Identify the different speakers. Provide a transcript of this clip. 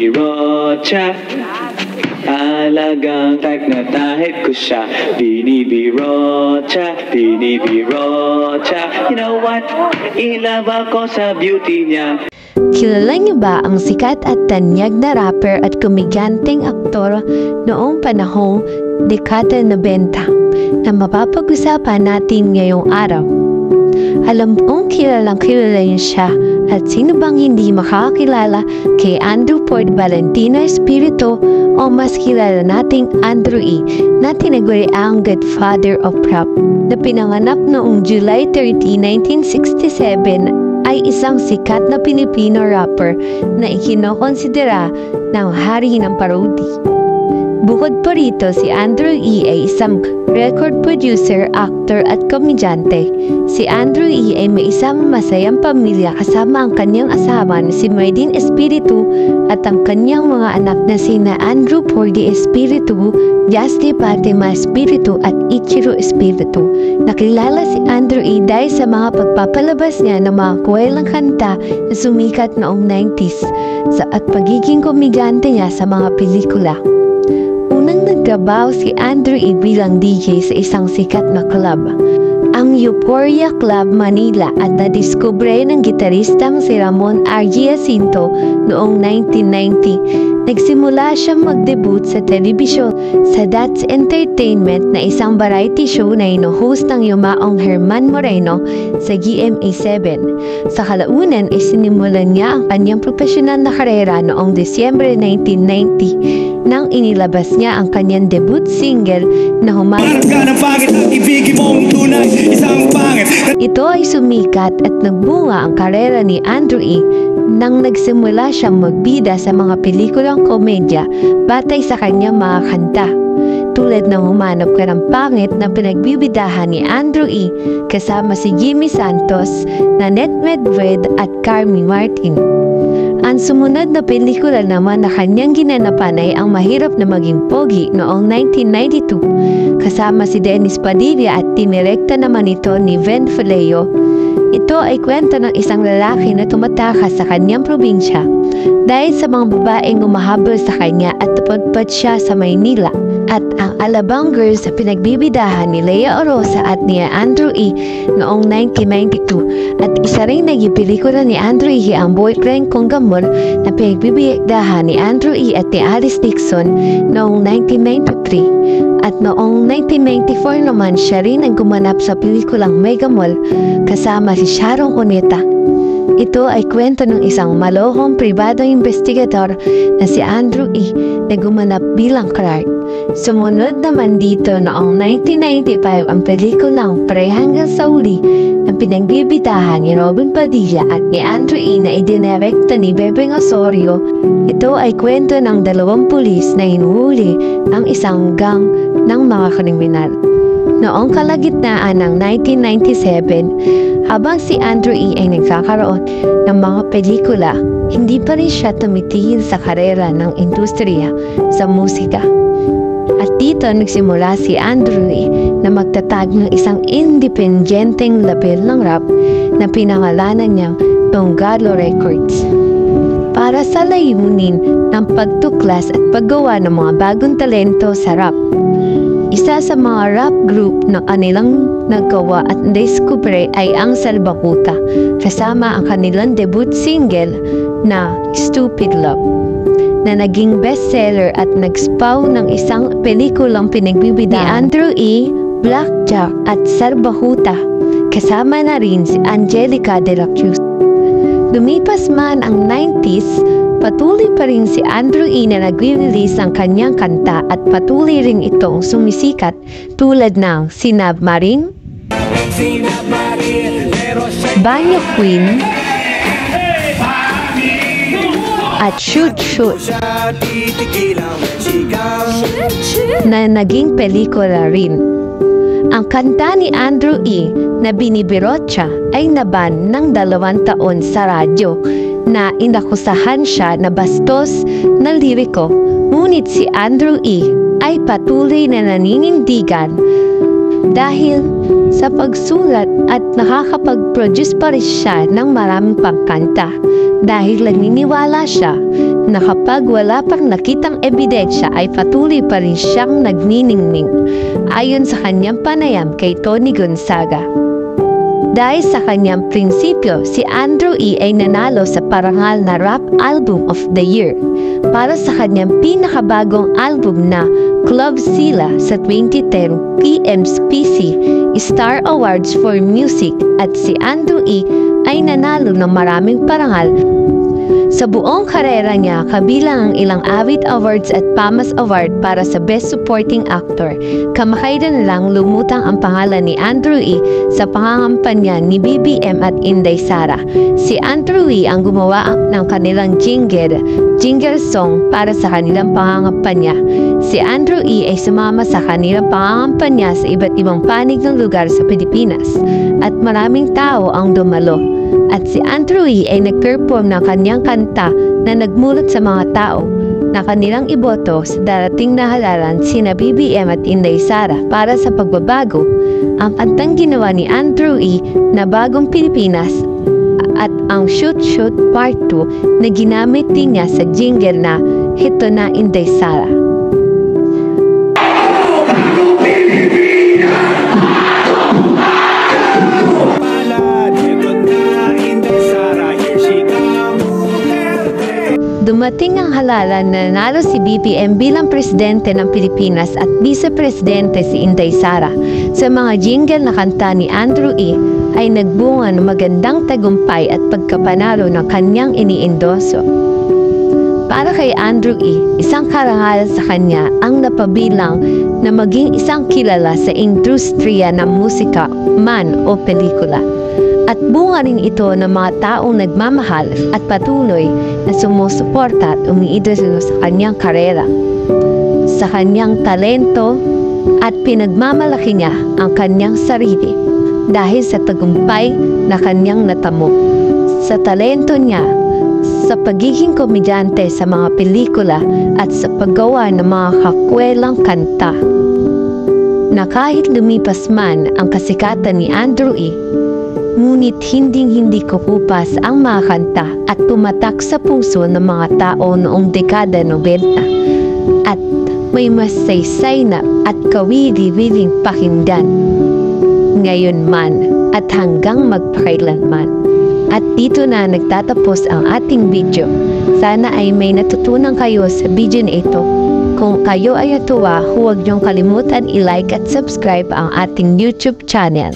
Speaker 1: binibiro siya. Talagang type na tahit ko siya. Binibiro siya, binibiro siya. You know what? Ilaba ko sa beauty niya.
Speaker 2: Kilala niyo ba ang sikat at tanyag na rapper at komedyanteng aktor noong panahong dekada 90 na mapapag-usapan natin ngayong araw? Alam kong kilalang kilala niyo siya at sino bang hindi makakilala kay Andrew Ford Valentino Espiritu o mas kilala nating Andrew E. na tinaguri ang Godfather of Rap na pinanganak noong July 30, 1967 ay isang sikat na Pilipino rapper na ikinokonsidera ng hari ng parody. Bukod pa rito, si Andrew E. ay isang record producer, actor at komedyante. Si Andrew E. ay may isang masayang pamilya kasama ang kanyang asawa na si Merdin Espiritu at ang kanyang mga anak na sina Andrew Pordy Espiritu, Justy Fatima Espiritu at Ichiro Espiritu. Nakilala si Andrew E. dahil sa mga pagpapalabas niya ng mga kwelang kanta na sumikat noong 90s at pagiging komedyante niya sa mga pelikula. Unang nagtrabaho si Andrew E. bilang DJ sa isang sikat na club, ang Euphoria Club Manila, at nadiskubre ng gitaristang si Ramon R. Jacinto noong 1990. Nagsimula siyang mag-debut sa telebisyon sa That's Entertainment na isang variety show na ino-host ng yumaong Herman Moreno sa GMA7. Sa kalaunan, isinimulan niya ang kanyang profesional na karera noong Disyembre 1990 nang inilabas niya ang kanyang debut single na Ito ay sumikat at nagbunga ang karera ni Andrew E. nang nagsimula siyang magbida sa mga pelikulang komedya batay sa kanyang mga kanta. Tulad ng Humanap Ka ng Pangit na pinagbibidahan ni Andrew E. kasama si Jimmy Santos, Nanette Medved at Carmy Martin. Ang sumunod na pelikula naman na kanyang ginanapan ay Ang Mahirap na Maging Pogi noong 1992 kasama si Dennis Padilla at tinirekta naman ito ni Ven Fileo. Ito ay kwento ng isang lalaki na tumatakas sa kanyang probinsya dahil sa mga babaeng umahabol sa kanya at napadpad siya sa Maynila. At ang Alabang Girls sa pinagbibidahan ni Lea Orosa at ni Andrew E. noong 1992 at isa rin naging pelikula ni Andrew E. ang Boyfriend Kong Gamol na pinagbibidahan ni Andrew E. at ni Alice Dixon noong 1993. At noong 1994 naman siya rin ang gumanap sa pelikulang Megamall kasama si Sharon Cuneta. Ito ay kwento ng isang malohong pribadong investigador na si Andrew E. na gumanap bilang Clark. Sumunod naman dito noong 1995 ang pelikulang Pre Hanggang sa Huli na pinagbibidahan ni Robin Padilla at ni Andrew E. na idinerekta ni Bebeng Osorio. Ito ay kwento ng dalawang pulis na hinuhuli ang isang gang ng mga kriminal. Noong kalagitnaan ng 1997, habang si Andrew E. ay nagkakaroon ng mga pelikula, hindi pa rin siya tumitigil sa karera ng industriya sa musika. At dito nagsimula si Andrew E. na magtatag ng isang independenteng label ng rap na pinangalanan niyang Tongalo Records para sa layunin ng pagtuklas at paggawa ng mga bagong talento sa rap. Isa sa mga rap group na kanilang naggawa at nadiskubre ay ang Salbakuta, kasama ang kanilang debut single na Stupid Love, na naging bestseller at nagspaw ng isang pelikulang pinagbibidahan ni Andrew E., Blackjack at Salbakuta, kasama na rin si Angelica de la Cruz. Lumipas man ang 90s, patuloy pa rin si Andrew E. na nag-release ng kanyang kanta at patuloy rin itong sumisikat tulad ng Sinab Maring, Banyo Queen, at Shoot Shoot na naging pelikula rin. Ang kanta ni Andrew E. na Binibirotcha ay naban ng 2 taon sa radyo na inakusahan siya na bastos na liriko. Ngunit si Andrew E. ay patuloy na naninindigan dahil sa pagsulat at nakakapag-produce pa rin siya ng maraming pangkanta dahil naniniwala siya na kapag wala pang nakitang ebidensya ay patuloy pa rin siyang nagniningning, ayon sa kanyang panayam kay Tony Gonzaga. Dahil sa kanyang prinsipyo, si Andrew E. ay nanalo sa parangal na Rap Album of the Year para sa kanyang pinakabagong album na Club Sila sa 2010 PMPC Star Awards for Music, at si Andrew E. ay nanalo ng maraming parangal sa buong karera niya, kabilang ang ilang AWIT Awards at PAMAS Award para sa Best Supporting Actor. Kamakailan lang lumutang ang pangalan ni Andrew E. sa pangangampanya ni BBM at Inday Sara. Si Andrew E. ang gumawa ng kanilang jingle song para sa kanilang pangangampanya. Si Andrew E. ay sumama sa kanilang pangangampanya sa iba't ibang panig ng lugar sa Pilipinas at maraming tao ang dumalo. At si Andrew E. ay nag-perform ng kanyang kanta na nagmulat sa mga tao na kanilang iboto sa darating na halalan sina BBM at Inday Sara para sa pagbabago. Ang kantang ginawa ni Andrew E. na Bagong Pilipinas at ang Shoot Shoot Part 2 na ginamit din niya sa jingle na Hito na Inday Sara. Dumating ang halalan na nanalo si BBM bilang presidente ng Pilipinas at vice-presidente si Inday Sara. Sa mga jingle na kanta ni Andrew E. ay nagbunga ng magandang tagumpay at pagkapanalo ng kanyang iniindoso. Para kay Andrew E., isang karangal sa kanya ang napabilang na maging isang kilala sa industriya ng musika man o pelikula. At bunga rin ito ng mga taong nagmamahal at patuloy na sumusuporta at umiidolo sa kanyang karera, sa kanyang talento, at pinagmamalaki niya ang kanyang sarili dahil sa tagumpay na kanyang natamo. Sa talento niya, sa pagiging komedyante sa mga pelikula at sa paggawa ng mga kakwelang kanta, na kahit lumipas man ang kasikatan ni Andrew E., ngunit hindi kukupas ang mga kanta at tumatak sa puso ng mga tao noong dekada 90 at may masaysay na at kawili-wiling pakinggan ngayon man at hanggang magpakailanman. At dito na nagtatapos ang ating video. Sana ay may natutunan kayo sa video na ito. Kung kayo ay natuwa, huwag niyong kalimutan i-like at subscribe ang ating YouTube channel.